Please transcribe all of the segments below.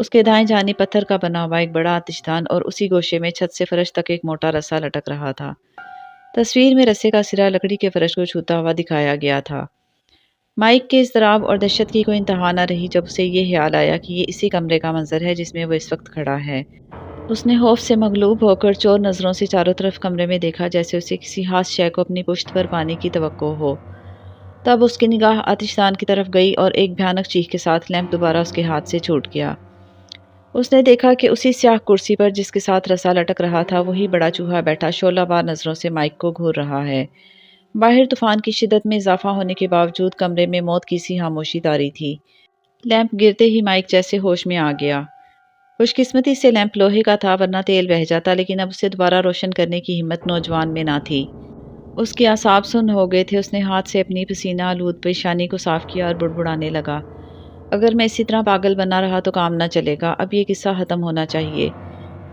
اس کے دائیں جانب پتھر کا بنا ہوا ایک بڑا آتش دان اور اسی گوشے میں چھت سے فرش تک ایک موٹا رسا لٹک رہا تھا۔ تصویر میں رسے کا سرا لکڑی کے فرش کو چھوتا ہوا دکھایا گیا تھا۔ مائک کے اضطراب اور دہشت کی کوئی انتہا نہ رہی جب اسے یہ خیال آیا کہ یہ اسی کمرے کا منظر ہے جس میں وہ اس وقت کھڑا ہے۔ اس نے خوف سے مغلوب ہو کر چور نظروں سے چاروں طرف کمرے میں دیکھا، جیسے اسے کسی خاص شے کو اپنی پشت پر پانے کی توقع ہو۔ تب اس کی نگاہ آتش دان کی طرف گئی اور ایک بھیانک چیخ کے ساتھ لیمپ دوبارہ اس کے ہاتھ سے چھوٹ گیا۔ اس نے دیکھا کہ اسی سیاہ کرسی پر جس کے ساتھ رسا لٹک رہا تھا وہی بڑا چوہا بیٹھا شعلہ بار نظروں سے مائک کو گھور رہا ہے۔ باہر طوفان کی شدت میں اضافہ ہونے کے باوجود کمرے میں موت کی سی خاموشی طاری تھی۔ لیمپ گرتے ہی مائک جیسے ہوش میں آ گیا۔ خوش قسمتی سے لیمپ لوہے کا تھا ورنہ تیل بہہ جاتا، لیکن اب اسے دوبارہ روشن کرنے کی ہمت نوجوان میں نہ تھی۔ اس کے اعصاب سن ہو گئے تھے۔ اس نے ہاتھ سے اپنی پسینہ آلود پیشانی کو صاف کیا اور بڑبڑانے لگا، اگر میں اسی طرح پاگل بنا رہا تو کام نہ چلے گا۔ اب یہ قصہ ختم ہونا چاہیے۔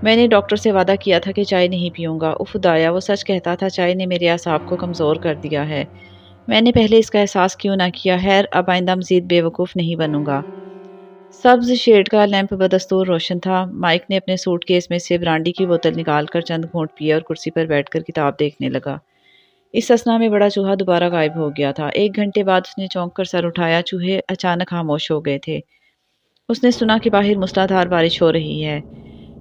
میں نے ڈاکٹر سے وعدہ کیا تھا کہ چائے نہیں پیوں گا۔ اف خدایا، وہ سچ کہتا تھا، چائے نے میرے اعصاب کو کمزور کر دیا ہے۔ میں نے پہلے اس کا احساس کیوں نہ کیا؟ خیر، اب آئندہ مزید بے وقوف نہیں بنوں گا۔ سبز شیڈ کا لیمپ بدستور روشن تھا۔ مائک نے اپنے سوٹ کیس میں سے برانڈی کی بوتل نکال کر چند گھونٹ پیے اور کرسی پر بیٹھ کر کتاب دیکھنے لگا۔ اس اثنا میں بڑا چوہا دوبارہ غائب ہو گیا تھا۔ 1 گھنٹے بعد اس نے چونک کر سر اٹھایا۔ چوہے اچانک خاموش ہو گئے تھے۔ اس نے سنا کہ باہر موسلادھار بارش ہو رہی ہے۔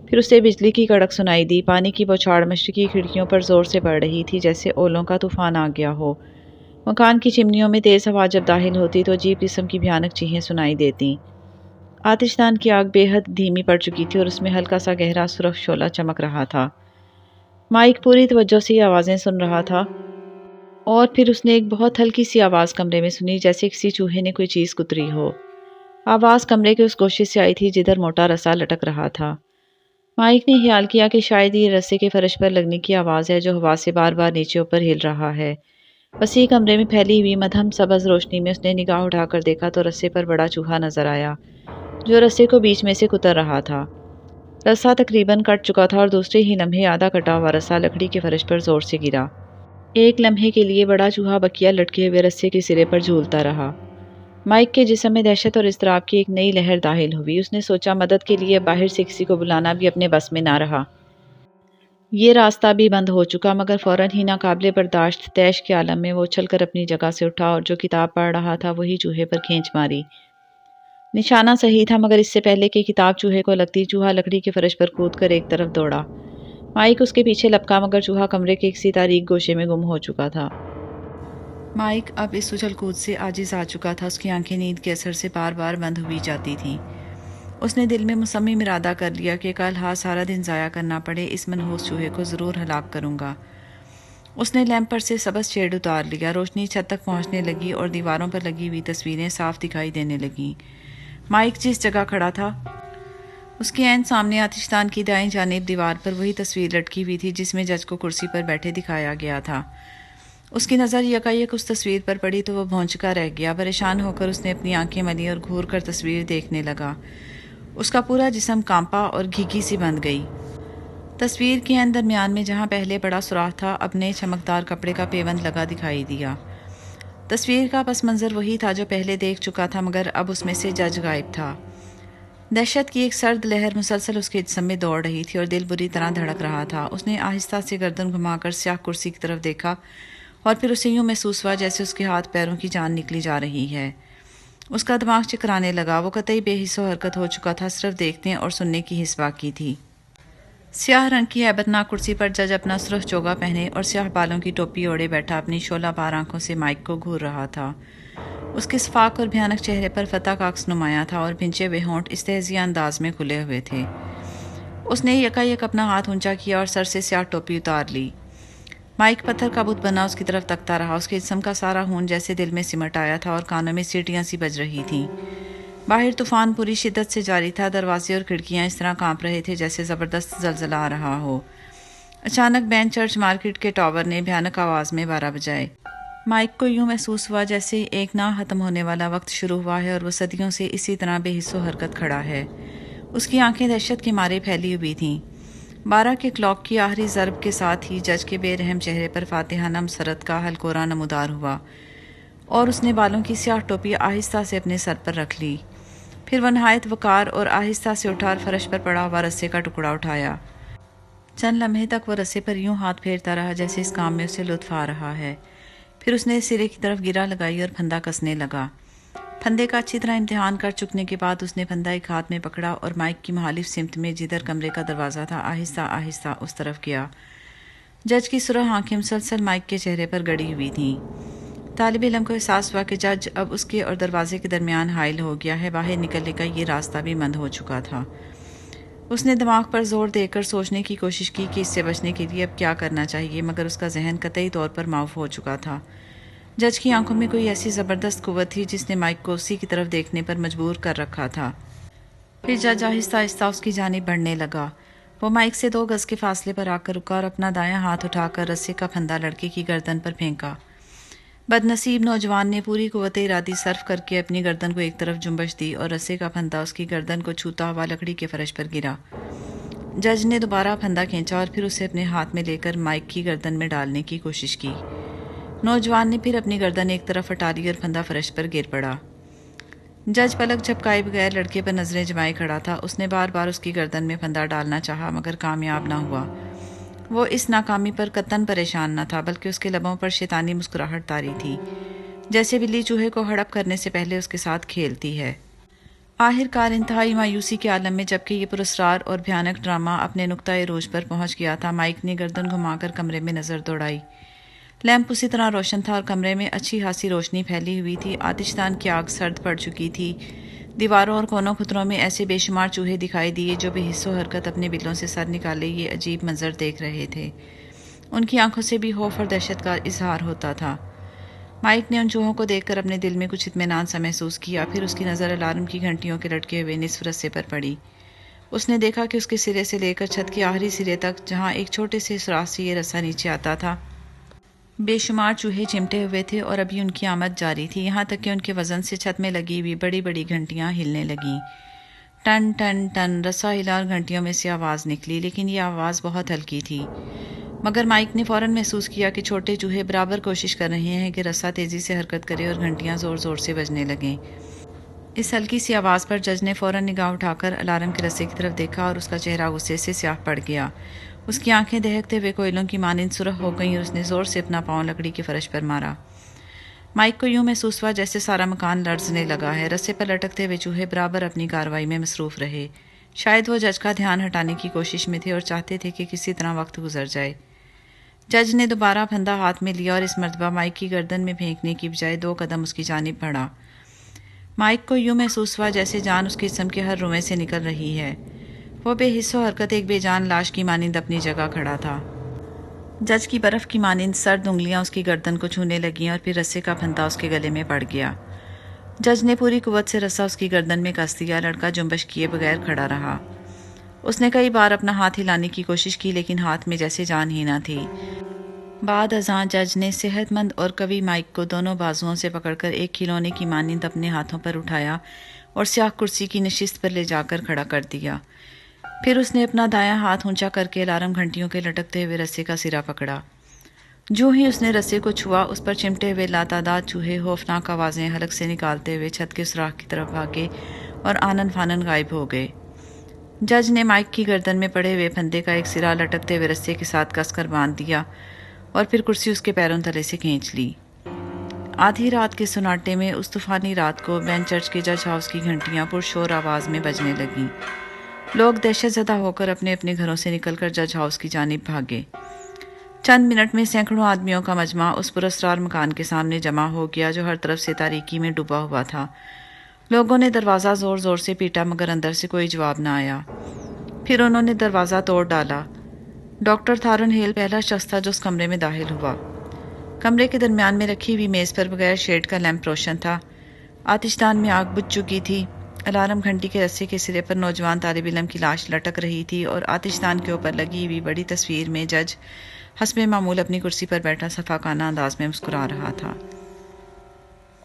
پھر اسے بجلی کی کڑک سنائی دی۔ پانی کی بوچھاڑ مشرقی کھڑکیوں پر زور سے پڑ رہی تھی، جیسے اولوں کا طوفان آ گیا ہو۔ مکان کی چمنیوں میں تیز ہوا جب داخل ہوتی تو عجیب قسم کی بھیانک چیخیں سنائی دیتیں۔ آتش دان کی آگ بے حد دھیمی پڑ چکی تھی اور اس میں ہلکا سا گہرا سرخ شعلہ چمک رہا تھا۔ مائک پوری توجہ سے یہ آوازیں سن رہا تھا اور پھر اس نے ایک بہت ہلکی سی آواز کمرے میں سنی، جیسے کسی چوہے نے کوئی چیز کتری ہو۔ آواز کمرے کے اس گوشے سے آئی تھی جدھر موٹا رسا لٹک رہا تھا۔ مائک نے خیال کیا کہ شاید یہ رسے کے فرش پر لگنے کی آواز ہے جو ہوا سے بار بار نیچے اوپر ہل رہا ہے۔ وسیع کمرے میں پھیلی ہوئی مدھم سبز روشنی میں اس نے نگاہ اٹھا کر دیکھا تو رسے پر بڑا چوہا نظر آیا جو رسے کو بیچ میں سے کتر رہا تھا۔ رسا تقریباً کٹ چکا تھا اور دوسرے ہی لمحے آدھا کٹا ہوا رسا لکڑی کے فرش پر زور سے گرا۔ ایک لمحے کے لیے بڑا چوہا بکیا لٹکے ہوئے رسے کے سرے پر جھولتا رہا۔ مائک کے جسم میں دہشت اور اضطراب کی ایک نئی لہر داخل ہوئی۔ اس نے سوچا مدد کے لیے باہر سے کسی کو بلانا بھی اپنے بس میں نہ رہا۔ یہ راستہ بھی بند ہو چکا، مگر فوراً ہی ناقابل برداشت طیش کے عالم میں وہ اچھل کر اپنی جگہ سے اٹھا اور جو کتاب پڑھ رہا تھا وہی چوہے پر کھینچ ماری۔ نشانہ صحیح تھا، مگر اس سے پہلے کہ کتاب چوہے کو لگتی، چوہا لکڑی کے فرش پر کود کر ایک طرف دوڑا۔ مائک اس کے پیچھے لپکا، مگر چوہا کمرے کے کسی تاریک گوشے میں گم ہو چکا تھا۔ مائک اب اس اچھل کود سے عاجز آ چکا تھا۔ اس کی آنکھیں نیند کے اثر سے بار بار بند ہوئی جاتی تھیں۔ اس نے دل میں مصمم ارادہ کر لیا کہ کل ہاں سارا دن ضائع کرنا پڑے، اس منحوس چوہے کو ضرور ہلاک کروں گا۔ اس نے لیمپ پر سے سبز شیڈ اتار لیا۔ روشنی چھت تک پہنچنے لگی اور دیواروں پر لگی ہوئی تصویریں صاف دکھائی دینے لگیں۔ مائک جس جگہ کھڑا تھا اس کے عین سامنے آتش دان کی دائیں جانب دیوار پر وہی تصویر لٹکی ہوئی تھی جس میں جج کو کرسی پر بیٹھے دکھایا گیا تھا۔ اس کی نظر یکایک اس تصویر پر پڑی تو وہ بھونچکا رہ گیا۔ پریشان ہو کر اس نے اپنی آنکھیں ملی اور گھور کر تصویر دیکھنے لگا۔ اس کا پورا جسم کانپا اور گھیگی سی بن گئی۔ تصویر کے عین درمیان میں جہاں پہلے بڑا سوراخ تھا اب نئے چمکدار کپڑے کا پیوند لگا دکھائی دیا۔ تصویر کا پس منظر وہی تھا جو پہلے دیکھ چکا تھا، مگر اب اس میں سے جج غائب تھا۔ دہشت کی ایک سرد لہر مسلسل اس کے جسم میں دوڑ رہی تھی اور دل بری طرح دھڑک رہا تھا۔ اس نے آہستہ سے گردن گھما کر سیاہ کرسی کی طرف دیکھا اور پھر اسے یوں محسوس ہوا جیسے اس کے ہاتھ پیروں کی جان نکلی جا رہی ہے۔ اس کا دماغ چکرانے لگا۔ وہ قطعی بے حس و حرکت ہو چکا تھا، صرف دیکھنے اور سننے کی حس باقی تھی۔ سیاہ رنگ کی ہیبت ناک کرسی پر جج اپنا سرخ چوگا پہنے اور سیاہ بالوں کی ٹوپی اوڑے بیٹھا اپنی شعلہ بار آنکھوں سے مائک کو گھور رہا تھا۔ اس کے صفاق اور بھیانک چہرے پر فتح کا عکس نمایاں تھا اور بھنچے ہوئے ہونٹ استہزئیہ انداز میں کھلے ہوئے تھے۔ اس نے یکایک اپنا ہاتھ اونچا کیا اور سر سے سیاہ ٹوپی اتار لی۔ مائک پتھر کا بت بنا اس کی طرف تکتا رہا۔ اس کے جسم کا سارا خون جیسے دل میں سمٹ آیا تھا اور کانوں میں سیٹیاں سی بج رہی تھیں۔ باہر طوفان پوری شدت سے جاری تھا۔ دروازے اور کھڑکیاں اس طرح کانپ رہے تھے جیسے زبردست زلزلہ آ رہا ہو۔ اچانک بین چرچ مارکیٹ کے ٹاور نے بھیانک آواز میں 12 بجائے۔ مائک کو یوں محسوس ہوا جیسے ایک نہ ختم ہونے والا وقت شروع ہوا ہے اور وہ صدیوں سے اسی طرح بے حس و حرکت کھڑا ہے۔ اس کی آنکھیں دہشت کے مارے پھیلی ہوئی تھیں۔ 12 کے کلاک کی آخری ضرب کے ساتھ ہی جج کے بے رحم چہرے پر فاتحانہ مسرت کا ہلکورا نمودار ہوا اور اس نے بالوں کی سیاہ ٹوپی آہستہ سے اپنے سر پر رکھ لی۔ پھر وہ نہایت وقار اور آہستہ سے اٹھا اور فرش پر پڑا ہوا رسے کا ٹکڑا اٹھایا۔ چند لمحے تک وہ رسے پر یوں ہاتھ پھیرتا رہا جیسے اس کام میں اسے لطف آ رہا ہے۔ پھر اس نے سرے کی طرف گرہ لگائی اور پھندا کسنے لگا۔ پھندے کا اچھی طرح امتحان کر چکنے کے بعد اس نے پھندا ایک ہاتھ میں پکڑا اور مائک کی مخالف سمت میں جدھر کمرے کا دروازہ تھا آہستہ آہستہ اس طرف گیا۔ جج کی سرخ آنکھیں مسلسل مائک کے چہرے پر گڑی ہوئی تھیں۔ طالب علم کو احساس ہوا کہ جج اب اس کے اور دروازے کے درمیان حائل ہو گیا ہے، باہر نکلنے کا یہ راستہ بھی بند ہو چکا تھا۔ اس نے دماغ پر زور دے کر سوچنے کی کوشش کی کہ اس سے بچنے کے لیے اب کیا کرنا چاہیے، مگر اس کا ذہن قطعی طور پر معاف ہو چکا تھا۔ جج کی آنکھوں میں کوئی ایسی زبردست قوت تھی جس نے مائک کو اسی کی طرف دیکھنے پر مجبور کر رکھا تھا۔ پھر جج آہستہ آہستہ اس کی جانب بڑھنے لگا۔ وہ مائک سے 2 گز کے فاصلے پر آ کر رکا اور اپنا دایاں ہاتھ اٹھا کر رسے کا پھندا لڑکے کی گردن پر پھینکا۔ بد نصیب نوجوان نے پوری قوت ارادی صرف کر کے اپنی گردن کو ایک طرف جنبش دی اور رسے کا پھندا اس کی گردن کو چھوتا ہوا لکڑی کے فرش پر گرا۔ جج نے دوبارہ پھندا کھینچا اور پھر اسے اپنے ہاتھ میں لے کر مائک کی گردن میں ڈالنے کی کوشش کی۔ نوجوان نے پھر اپنی گردن ایک طرف ہٹا لی اور پھندا فرش پر گر پڑا۔ جج پلک جھپکائے بغیر لڑکے پر نظریں جمائے کھڑا تھا۔ اس نے بار بار اس کی گردن میں پھندا ڈالنا چاہا مگر کامیاب نہ ہوا۔ وہ اس ناکامی پر قطعاً پریشان نہ تھا، بلکہ اس کے لبوں پر شیطانی مسکراہٹ طاری تھی، جیسے بلی چوہے کو ہڑپ کرنے سے پہلے اس کے ساتھ کھیلتی ہے۔ آخر کار انتہائی مایوسی کے عالم میں جبکہ یہ پراسرار اور بھیانک ڈرامہ اپنے نقطۂ عروج پر پہنچ گیا تھا، مائک نے گردن گھما کر کمرے میں نظر دوڑائی۔ لیمپ اسی طرح روشن تھا اور کمرے میں اچھی خاصی روشنی پھیلی ہوئی تھی۔ آتش دان کی آگ سرد پڑ چکی تھی۔ دیواروں اور کونوں خطروں میں ایسے بے شمار چوہے دکھائی دیے جو بے حس و حرکت اپنے بلوں سے سر نکالے یہ عجیب منظر دیکھ رہے تھے۔ ان کی آنکھوں سے بھی خوف اور دہشت کا اظہار ہوتا تھا۔ مائک نے ان چوہوں کو دیکھ کر اپنے دل میں کچھ اطمینان سا محسوس کیا۔ پھر اس کی نظر الارم کی گھنٹیوں کے لٹکے ہوئے نصف رسے پر پڑی۔ اس نے دیکھا کہ اس کے سرے سے لے کر چھت کے آخری سرے تک، جہاں ایک چھوٹے سے سوراخ سے یہ رسا نیچے آتا تھا، بے شمار چوہے چمٹے ہوئے تھے اور ابھی ان کی آمد جاری تھی، یہاں تک کہ ان کے وزن سے چھت میں لگی ہوئی بڑی بڑی گھنٹیاں ہلنے لگیں۔ ٹن ٹن ٹن رسا ہلا اور گھنٹیوں میں سے آواز نکلی، لیکن یہ آواز بہت ہلکی تھی۔ مگر مائک نے فوراً محسوس کیا کہ چھوٹے چوہے برابر کوشش کر رہے ہیں کہ رسا تیزی سے حرکت کرے اور گھنٹیاں زور زور سے بجنے لگیں۔ اس ہلکی سی آواز پر جج نے فوراً نگاہ اٹھا کر الارم کے رسے کی طرف دیکھا اور اس کا چہرہ غصے سے سیاہ پڑ گیا۔ اس کی آنکھیں دہکتے ہوئے کوئلوں کی مانند سرخ ہو گئیں اور اس نے زور سے اپنا پاؤں لکڑی کے فرش پر مارا۔ مائک کو یوں محسوس ہوا جیسے سارا مکان لرزنے لگا ہے۔ رسے پر لٹکتے ہوئے چوہے برابر اپنی کارروائی میں مصروف رہے۔ شاید وہ جج کا دھیان ہٹانے کی کوشش میں تھے اور چاہتے تھے کہ کسی طرح وقت گزر جائے۔ جج نے دوبارہ پھندا ہاتھ میں لیا اور اس مرتبہ مائک کی گردن میں پھینکنے کی بجائے 2 قدم اس کی جانب بڑھا۔ مائک کو یوں محسوس ہوا جیسے جان اس کے جسم کے ہر روئے سے نکل رہی ہے۔ وہ بے حس و حرکت ایک بے جان لاش کی مانند اپنی جگہ کھڑا تھا۔ جج کی برف کی مانند سرد انگلیاں اس کی گردن کو چھونے لگیں اور پھر رسے کا پھندا اس کے گلے میں پڑ گیا۔ جج نے پوری قوت سے رسا اس کی گردن میں کس دیا۔ لڑکا جنبش کیے بغیر کھڑا رہا۔ اس نے کئی بار اپنا ہاتھ ہلانے کی کوشش کی لیکن ہاتھ میں جیسے جان ہی نہ تھی۔ بعد ازاں جج نے صحت مند اور قوی مائک کو دونوں بازوؤں سے پکڑ کر ایک کھلونے کی مانند اپنے ہاتھوں پر اٹھایا اور سیاہ کرسی کی نشست پر لے جا کر کھڑا کر دیا۔ پھر اس نے اپنا دایاں ہاتھ اونچا کر کے الارم گھنٹیوں کے لٹکتے ہوئے رسے کا سرا پکڑا۔ جو ہی اس نے رسے کو چھوا، اس پر چمٹے ہوئے لاتعداد چوہے خوفناک آوازیں حلق سے نکالتے ہوئے چھت کے سوراخ کی طرف بھاگے اور آنن فانن غائب ہو گئے۔ جج نے مائک کی گردن میں پڑے ہوئے پھندے کا ایک سرا لٹکتے ہوئے رسے کے ساتھ کس کر باندھ دیا اور پھر کرسی اس کے پیروں تلے سے کھینچ لی۔ آدھی رات کے سناٹے میں اس طوفانی رات کو بین چرچ کے جج ہاؤس کی گھنٹیاں پرشور آواز میں بجنے لگیں۔ لوگ دہشت زدہ ہو کر اپنے اپنے گھروں سے نکل کر جج ہاؤس کی جانب بھاگے۔ چند منٹ میں سینکڑوں آدمیوں کا مجمع اس پراسرار مکان کے سامنے جمع ہو گیا جو ہر طرف سے تاریکی میں ڈوبا ہوا تھا۔ لوگوں نے دروازہ زور زور سے پیٹا مگر اندر سے کوئی جواب نہ آیا۔ پھر انہوں نے دروازہ توڑ ڈالا۔ ڈاکٹر تھارن ہیل پہلا شخص تھا جو اس کمرے میں داخل ہوا۔ کمرے کے درمیان میں رکھی ہوئی میز پر بغیر شیڈ کا لیمپ روشن تھا۔ آتش دان میں آگ بجھ چکی تھی۔ الارم گھنٹی کے رسے کے سرے پر نوجوان طالب علم کی لاش لٹک رہی تھی اور آتش دان کے اوپر لگی ہوئی بڑی تصویر میں جج حسب معمول اپنی کرسی پر بیٹھا صفاقانہ انداز میں مسکرا رہا تھا۔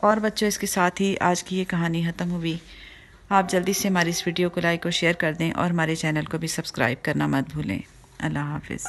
اور بچوں، اس کے ساتھ ہی آج کی یہ کہانی ختم ہوئی۔ آپ جلدی سے ہماری اس ویڈیو کو لائک اور شیئر کر دیں اور ہمارے چینل کو بھی سبسکرائب کرنا مت بھولیں۔ اللہ حافظ۔